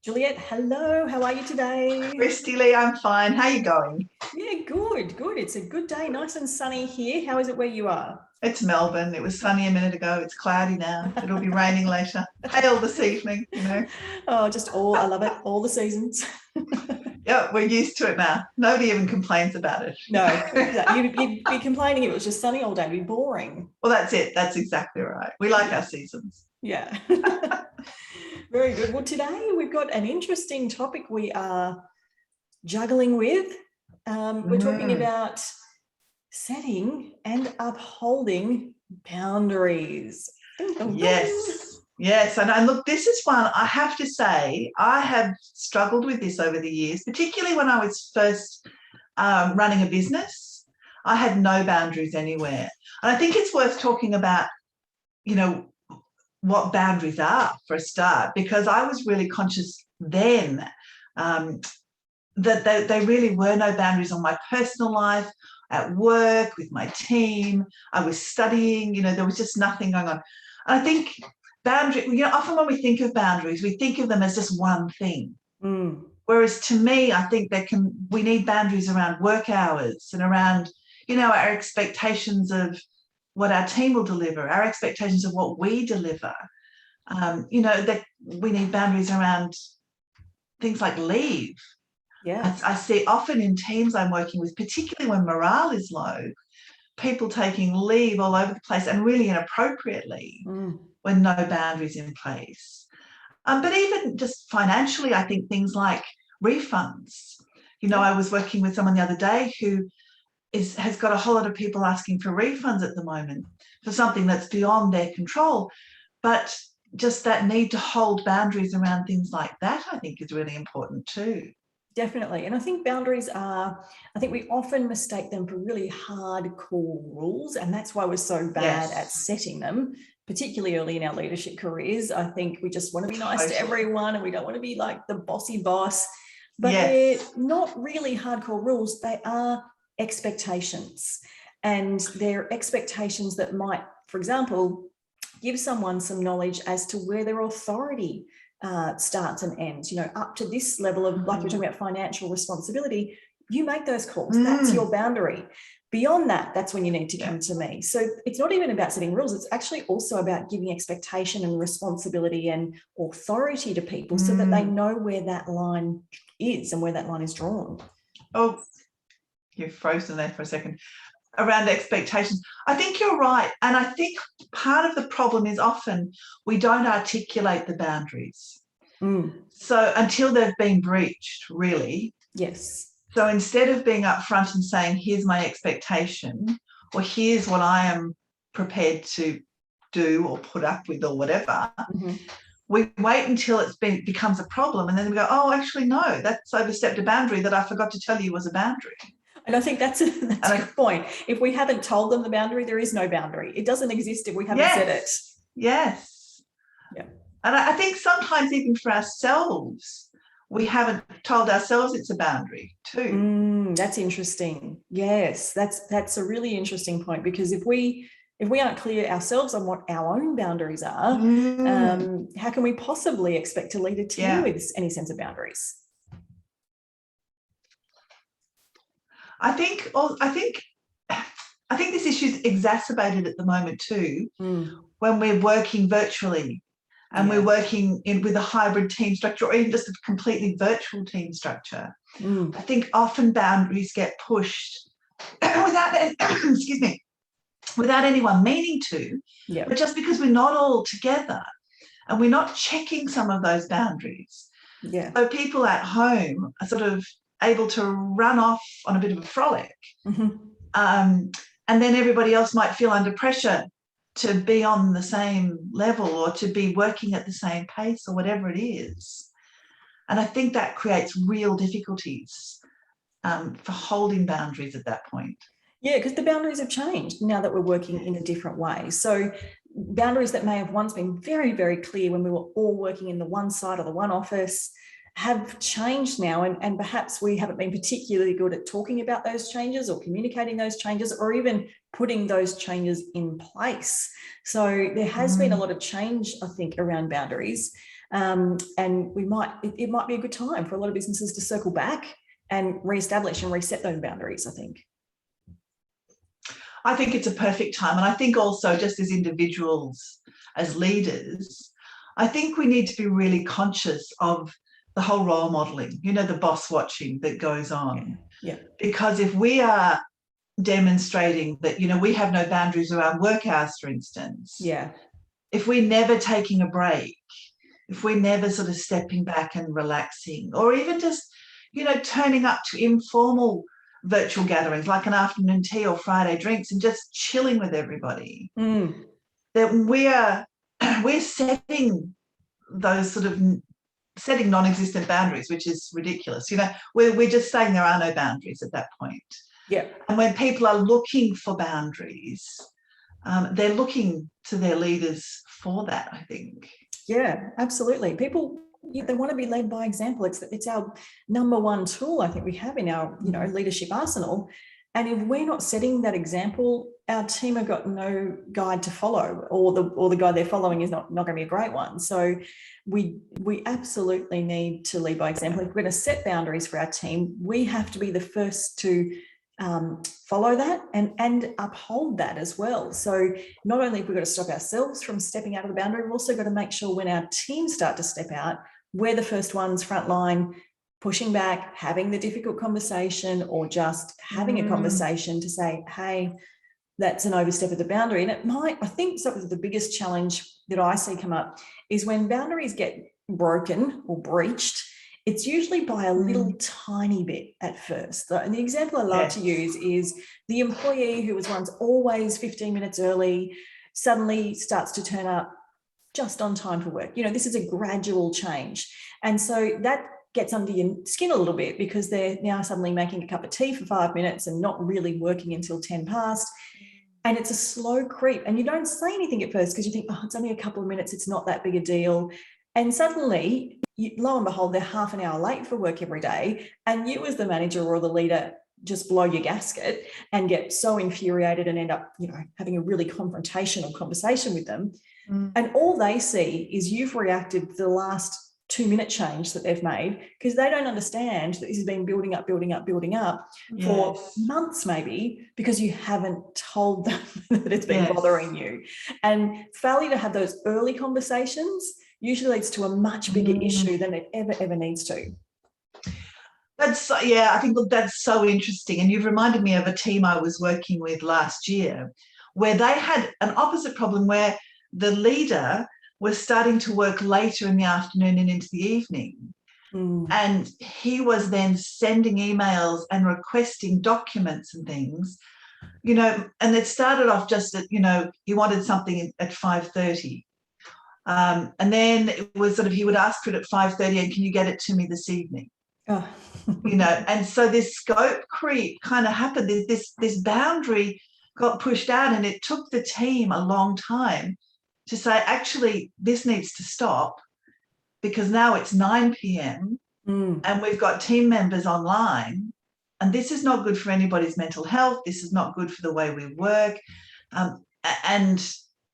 Juliet, hello. How are you today? Christy Lee, I'm fine. How you going? Yeah, good, good. It's a good day, nice and sunny here. How is it where you are? It's Melbourne. It was sunny a minute ago. It's cloudy now. It'll be raining later. Hail this evening. Oh, I love it. All the seasons. Yeah, we're used to it now. Nobody even complains about it. No, you'd be complaining if it was just sunny all day. It'd be boring. Well, that's it. That's exactly right. We like our seasons. Yeah. Very good. Well, today we've got an interesting topic we are juggling with. We're talking about setting and upholding boundaries. Dun, dun, dun. Yes. And look, this is one I have to say, I have struggled with this over the years, particularly when I was first running a business. I had no boundaries anywhere. And I think it's worth talking about, what boundaries are for a start, because I was really conscious then that there really were no boundaries on my personal life, at work, with my team. I was studying, there was just nothing going on. And I think often when we think of boundaries, we think of them as just one thing. Whereas to me, I think we need boundaries around work hours and around, our expectations of what our team will deliver, our expectations of what we deliver. That we need boundaries around things like leave. Yeah. I see often in teams I'm working with, particularly when morale is low, people taking leave all over the place and really inappropriately when no boundaries in place. But even just financially, I think things like refunds. I was working with someone the other day who has got a whole lot of people asking for refunds at the moment for something that's beyond their control. But just that need to hold boundaries around things like that, I think, is really important too. Definitely. And I think I think we often mistake them for really hardcore rules. And that's why we're so bad at setting them, particularly early in our leadership careers. I think we just want to be nice to everyone and we don't want to be like the bossy boss. But they're not really hardcore rules. They are expectations. And they're expectations that might, for example, give someone some knowledge as to where their authority starts and ends, up to this level of, like you're talking about financial responsibility, you make those calls. That's your boundary. Beyond that, that's when you need to come to me. So it's not even about setting rules. It's actually also about giving expectation and responsibility and authority to people so that they know where that line is and where that line is drawn. Oh, you've frozen there for a second. Around expectations, I think you're right. And I think part of the problem is often we don't articulate the boundaries. So until they've been breached, really. Yes. So instead of being upfront and saying, here's my expectation, or here's what I am prepared to do or put up with or whatever, we wait until it becomes a problem. And then we go, oh, actually, no, that's overstepped a boundary that I forgot to tell you was a boundary. And I think that's a good point. If we haven't told them the boundary, there is no boundary. It doesn't exist if we haven't said it. Yes. Yeah. And I think sometimes even for ourselves, we haven't told ourselves it's a boundary too. That's interesting. Yes, that's a really interesting point, because if we aren't clear ourselves on what our own boundaries are, how can we possibly expect a leader to deal with any sense of boundaries? I think this issue is exacerbated at the moment too, when we're working virtually and we're working with a hybrid team structure or even just a completely virtual team structure. I think often boundaries get pushed without anyone meaning to, but just because we're not all together and we're not checking some of those boundaries. So people at home are sort of able to run off on a bit of a frolic. And then everybody else might feel under pressure to be on the same level or to be working at the same pace or whatever it is. And I think that creates real difficulties for holding boundaries at that point. Yeah, because the boundaries have changed now that we're working in a different way. So boundaries that may have once been very, very clear when we were all working in the one side or the one office have changed now, and perhaps we haven't been particularly good at talking about those changes or communicating those changes or even putting those changes in place. So there has been a lot of change, I think, around boundaries. And it might be a good time for a lot of businesses to circle back and reestablish and reset those boundaries, I think. I think it's a perfect time. And I think also, just as individuals, as leaders, I think we need to be really conscious of the whole role modeling, the boss watching that goes on. Yeah. Because if we are demonstrating that, we have no boundaries around work hours, for instance. Yeah. If we're never taking a break, if we're never sort of stepping back and relaxing, or even just, turning up to informal virtual gatherings like an afternoon tea or Friday drinks and just chilling with everybody, that we're setting those sort of non-existent boundaries, which is ridiculous. We're just saying there are no boundaries at that point. Yeah. And when people are looking for boundaries, they're looking to their leaders for that, I think. Yeah, absolutely. People, they want to be led by example. It's our number one tool, I think, we have in our leadership arsenal. And if we're not setting that example, our team have got no guide to follow, or the guide they're following is not going to be a great one. So we absolutely need to lead by example. If we're going to set boundaries for our team, we have to be the first to follow that and uphold that as well. So not only have we got to stop ourselves from stepping out of the boundary, we've also got to make sure when our teams start to step out, we're the first ones frontline, pushing back, having the difficult conversation, or just having a conversation to say, hey, that's an overstep of the boundary. And I think something of the biggest challenge that I see come up is when boundaries get broken or breached, it's usually by a little tiny bit at first. And the example I love to use is the employee who was once always 15 minutes early suddenly starts to turn up just on time for work. This is a gradual change. And so that gets under your skin a little bit, because they're now suddenly making a cup of tea for 5 minutes and not really working until 10 past. And it's a slow creep. And you don't say anything at first because you think, oh, it's only a couple of minutes, it's not that big a deal. And suddenly, lo and behold, they're half an hour late for work every day. And you as the manager or the leader just blow your gasket and get so infuriated and end up, having a really confrontational conversation with them. And all they see is you've reacted to the last 2-minute change that they've made, because they don't understand that this has been building up for months maybe, because you haven't told them that it's been bothering you. And failure to have those early conversations usually leads to a much bigger issue than it ever needs to. I think that's so interesting. And you've reminded me of a team I was working with last year, where they had an opposite problem, where the leader was starting to work later in the afternoon and into the evening. And he was then sending emails and requesting documents and things, and it started off just at, he wanted something at 5:30. And then it was sort of, he would ask for it at 5:30, and can you get it to me this evening? Oh. And so this scope creep kind of happened. This boundary got pushed out, and it took the team a long time to say, actually, this needs to stop, because now it's 9 p.m. and we've got team members online, and this is not good for anybody's mental health. This is not good for the way we work. And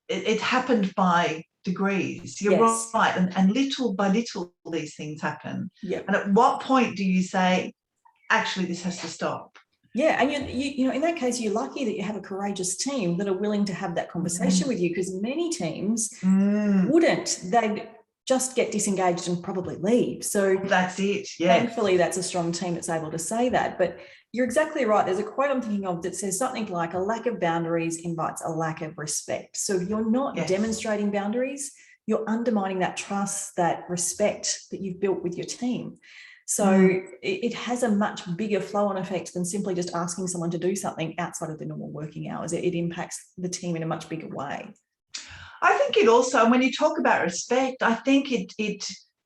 it happened by degrees. You're right. And little by little, these things happen. Yep. And at what point do you say, actually, this has to stop? Yeah, and you in that case, you're lucky that you have a courageous team that are willing to have that conversation with you, because many teams wouldn't. They'd just get disengaged and probably leave. So that's it. Yeah. Thankfully, that's a strong team that's able to say that. But you're exactly right. There's a quote I'm thinking of that says something like, a lack of boundaries invites a lack of respect. So if you're not demonstrating boundaries, you're undermining that trust, that respect that you've built with your team. So it has a much bigger flow-on effect than simply just asking someone to do something outside of the normal working hours. It impacts the team in a much bigger way. I think it also, when you talk about respect, I think it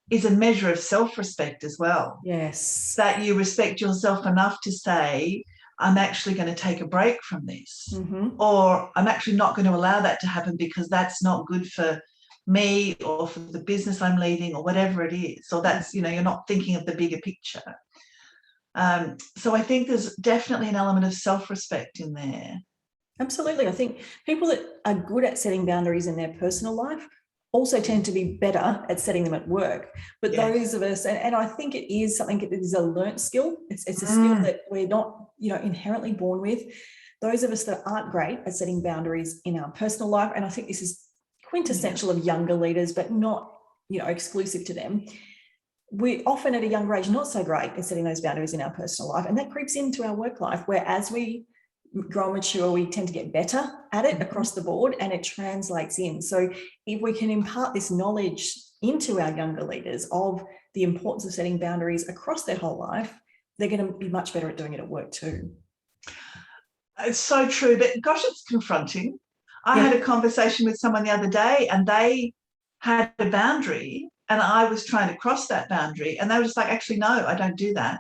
is a measure of self-respect as well. Yes. That you respect yourself enough to say, I'm actually going to take a break from this, or I'm actually not going to allow that to happen, because that's not good for me or for the business I'm leading, or whatever it is. So that's, you're not thinking of the bigger picture. So I think there's definitely an element of self-respect in there. Absolutely. I think people that are good at setting boundaries in their personal life also tend to be better at setting them at work. But those of us, and I think it is something that is a learnt skill. It's a skill that we're not, inherently born with. Those of us that aren't great at setting boundaries in our personal life, and I think this is quintessential of younger leaders, but not, exclusive to them. We're often at a younger age not so great at setting those boundaries in our personal life, and that creeps into our work life, where as we grow and mature, we tend to get better at it across the board, and it translates in. So if we can impart this knowledge into our younger leaders of the importance of setting boundaries across their whole life, they're going to be much better at doing it at work too. It's so true, but gosh, it's confronting. I had a conversation with someone the other day, and they had a boundary, and I was trying to cross that boundary, and they were just like, actually, no, I don't do that.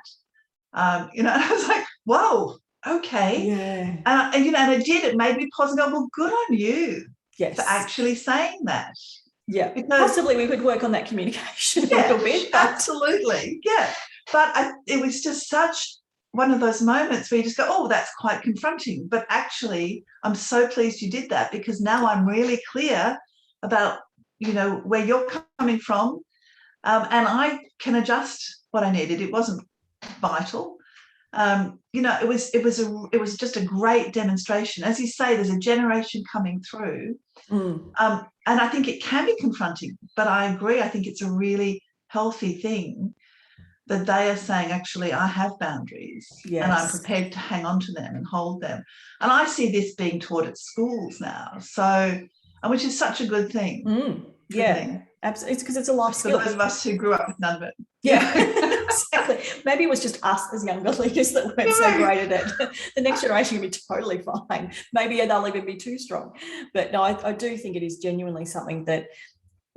And I was like, whoa, okay. Yeah. And I did. It made me pause and go, well, good on you for actually saying that. Yeah, because possibly we could work on that communication a little bit. Absolutely, yeah. But it was just such one of those moments where you just go, oh, that's quite confronting. But actually, I'm so pleased you did that, because now I'm really clear about, where you're coming from, and I can adjust what I needed. It wasn't vital. It was just a great demonstration. As you say, there's a generation coming through. And I think it can be confronting, but I agree. I think it's a really healthy thing that they are saying, actually, I have boundaries and I'm prepared to hang on to them and hold them. And I see this being taught at schools now, which is such a good thing. Absolutely. It's because it's a life skill. For those of us who grew up with none of it. Exactly. Maybe it was just us as younger leaders that weren't so great at it. The next generation can be totally fine. Maybe they'll even be too strong. But no, I do think it is genuinely something that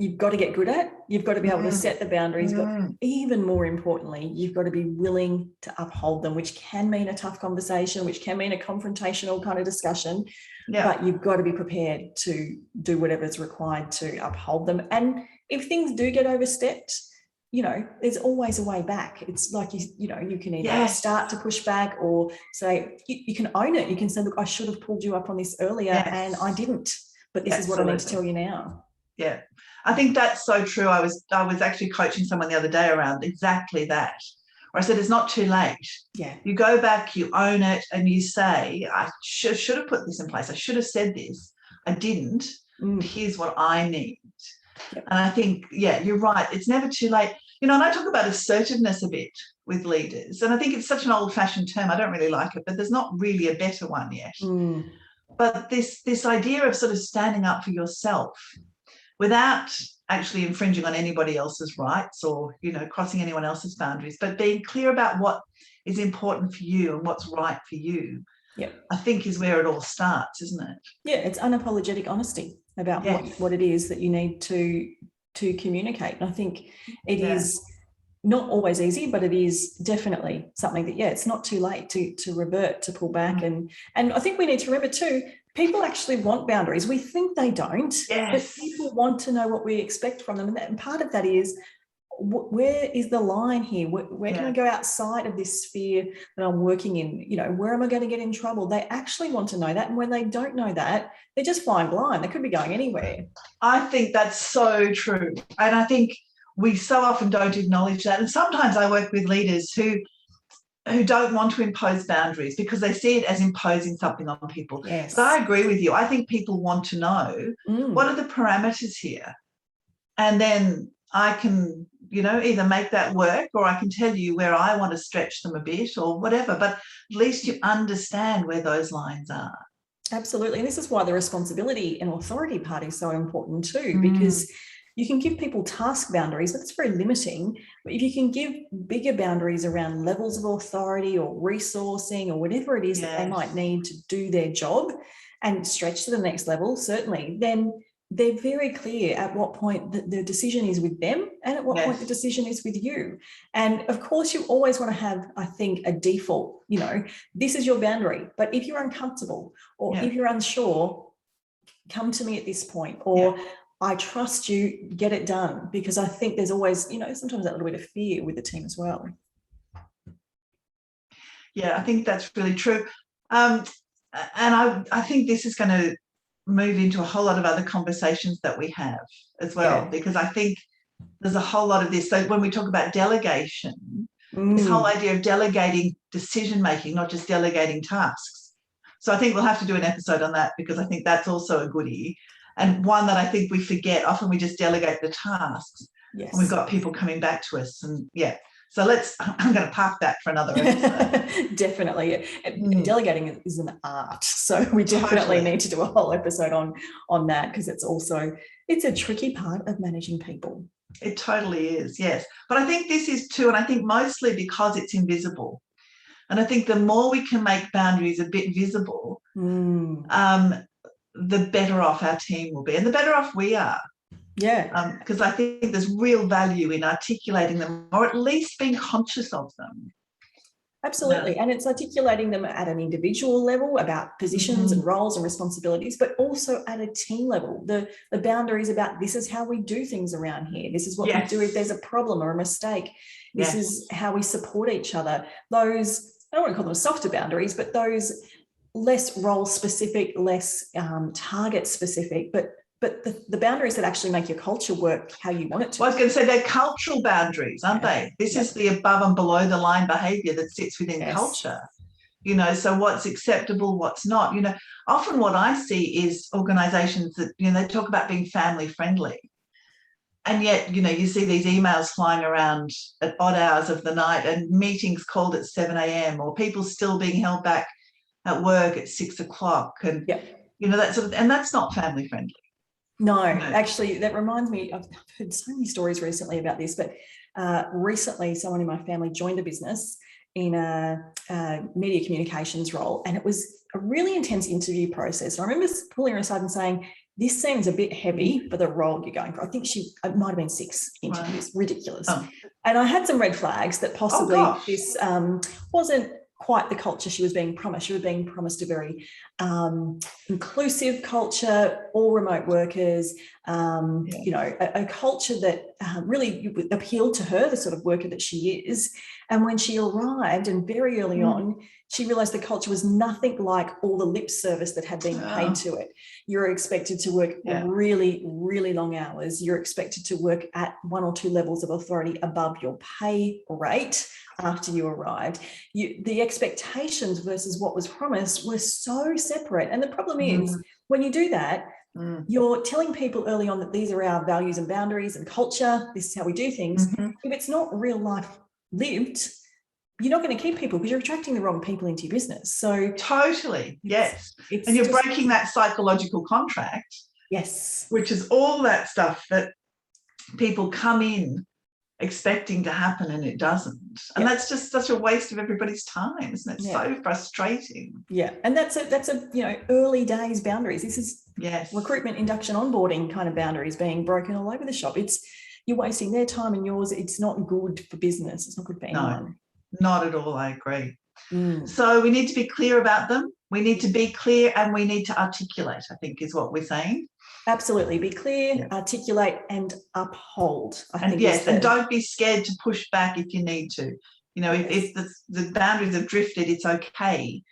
you've got to get good at. You've got to be able to set the boundaries, but even more importantly, you've got to be willing to uphold them, which can mean a tough conversation, which can mean a confrontational kind of discussion. But you've got to be prepared to do whatever's required to uphold them. And if things do get overstepped, there's always a way back. It's like, you can either start to push back or say, you can own it. You can say, look, I should have pulled you up on this earlier and I didn't, but this is what I need to tell you now. Yeah, I think that's so true. I was actually coaching someone the other day around exactly that. Where I said, it's not too late. Yeah. You go back, you own it, and you say, I should have put this in place. I should have said this. I didn't. Here's what I need. Yep. And I think, you're right. It's never too late. And I talk about assertiveness a bit with leaders, and I think it's such an old-fashioned term. I don't really like it, but there's not really a better one yet. But this idea of sort of standing up for yourself without actually infringing on anybody else's rights or, crossing anyone else's boundaries, but being clear about what is important for you and what's right for you, I think is where it all starts, isn't it? Yeah, it's unapologetic honesty about what it is that you need to communicate. And I think it is not always easy, but it is definitely something that, it's not too late to revert, to pull back. And I think we need to remember too, people actually want boundaries. We think they don't, but people want to know what we expect from them. And part of that is, where is the line here? Where can I go outside of this sphere that I'm working in? Where am I going to get in trouble? They actually want to know that. And when they don't know that, they're just flying blind. They could be going anywhere. I think that's so true. And I think we so often don't acknowledge that. And sometimes I work with leaders who don't want to impose boundaries because they see it as imposing something on people. But I agree with you. I think people want to know what are the parameters here. And then I can, either make that work, or I can tell you where I want to stretch them a bit or whatever. But at least you understand where those lines are. Absolutely. And this is why the responsibility and authority part is so important too, because you can give people task boundaries, but it's very limiting. But if you can give bigger boundaries around levels of authority or resourcing or whatever it is that they might need to do their job and stretch to the next level, certainly, then they're very clear at what point the decision is with them and at what point the decision is with you. And of course, you always want to have, I think, a default, this is your boundary. But if you're uncomfortable or if you're unsure, come to me at this point, or I trust you, get it done. Because I think there's always, sometimes that little bit of fear with the team as well. Yeah, I think that's really true. And I think this is going to move into a whole lot of other conversations that we have as well, because I think there's a whole lot of this. So when we talk about delegation, this whole idea of delegating decision making, not just delegating tasks. So I think we'll have to do an episode on that, because I think that's also a goodie, and one that I think we forget. Often we just delegate the tasks, and we've got people coming back to us, and so I'm going to park that for another episode. Definitely. Delegating is an art. So we definitely need to do a whole episode on that, because it's a tricky part of managing people. It totally is, yes. But I think this is too, and I think mostly because it's invisible. And I think the more we can make boundaries a bit visible, the better off our team will be, and the better off we are. Yeah. Because I think there's real value in articulating them, or at least being conscious of them. Absolutely. And it's articulating them at an individual level about positions and roles and responsibilities, but also at a team level. The boundaries about, this is how we do things around here. This is what we do if there's a problem or a mistake. This is how we support each other. Those, I don't want to call them softer boundaries, but those less role specific, less target specific, but the boundaries that actually make your culture work how you want it to. Well, I was going to say they're cultural boundaries, aren't they? This is the above and below the line behaviour that sits within culture. So what's acceptable, what's not. Often what I see is organisations that, they talk about being family friendly. And yet, you see these emails flying around at odd hours of the night, and meetings called at 7 a.m, or people still being held back at work at 6 o'clock. And, that sort of, and that's not family friendly. No, actually, that reminds me, I've heard so many stories recently about this, but recently someone in my family joined a business in a media communications role, and it was a really intense interview process. And I remember pulling her aside and saying, this seems a bit heavy for the role you're going for. I think it might have been 6 interviews, ridiculous. And I had some red flags that possibly this wasn't quite the culture she was being promised. She was being promised a very inclusive culture, all remote workers, a culture that really appealed to her, the sort of worker that she is. And when she arrived, and very early on, she realised the culture was nothing like all the lip service that had been paid to it. You're expected to work really, really long hours. You're expected to work at 1 or 2 levels of authority above your pay rate after you arrived. The expectations versus what was promised were so separate. And the problem is, when you do that, you're telling people early on that these are our values and boundaries and culture. This is how we do things. If it's not real life lived, you're not going to keep people, because you're attracting the wrong people into your business. So totally, yes. And you're breaking that psychological contract. Yes. Which is all that stuff that people come in expecting to happen, and it doesn't. And that's just such a waste of everybody's time, isn't it? So frustrating. Yeah. And that's a early days boundaries. This is recruitment, induction, onboarding kind of boundaries being broken all over the shop. You're wasting their time and yours. It's not good for business. It's not good for anyone. No, not at all. I agree. So we need to be clear about them. We need to be clear, and we need to articulate, I think, is what we're saying. Absolutely. Be clear, articulate, and uphold. And don't be scared to push back if you need to. If the boundaries have drifted, it's okay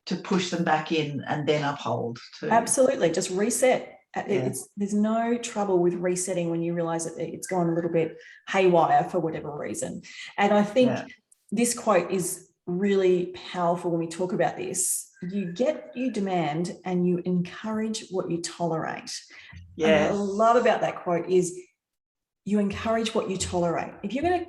to push them back in and then uphold too. Absolutely. Just reset. There's no trouble with resetting when you realise that it's gone a little bit haywire for whatever reason. And I think this quote is really powerful when we talk about this. You get, you demand, and you encourage what you tolerate. Yes. And what I love about that quote is you encourage what you tolerate. If you're going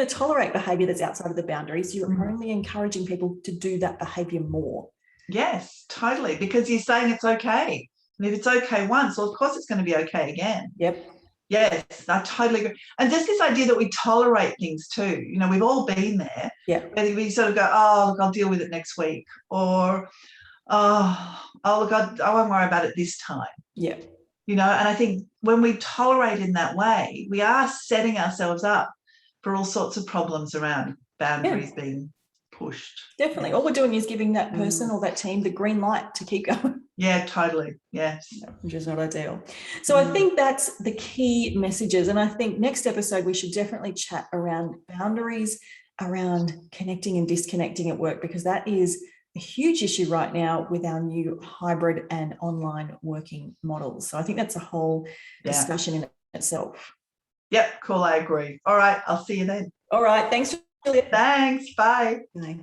to tolerate behaviour that's outside of the boundaries, you're only encouraging people to do that behaviour more. Yes, totally, because you're saying it's okay. And if it's okay once, well, of course it's going to be okay again. Yep. Yes, I totally agree. And just this idea that we tolerate things too. We've all been there. Yeah. Where we sort of go, look, I'll deal with it next week. Or, look, I won't worry about it this time. Yeah. And I think when we tolerate in that way, we are setting ourselves up for all sorts of problems around boundaries being pushed. Definitely. All we're doing is giving that person or that team the green light to keep going. Yeah, totally. Yes. Which is not ideal. So I think that's the key messages. And I think next episode, we should definitely chat around boundaries, around connecting and disconnecting at work, because that is a huge issue right now with our new hybrid and online working models. So I think that's a whole discussion in itself. Yep, cool, I agree. All right, I'll see you then. All right, thanks, Julia. Thanks, bye. Bye.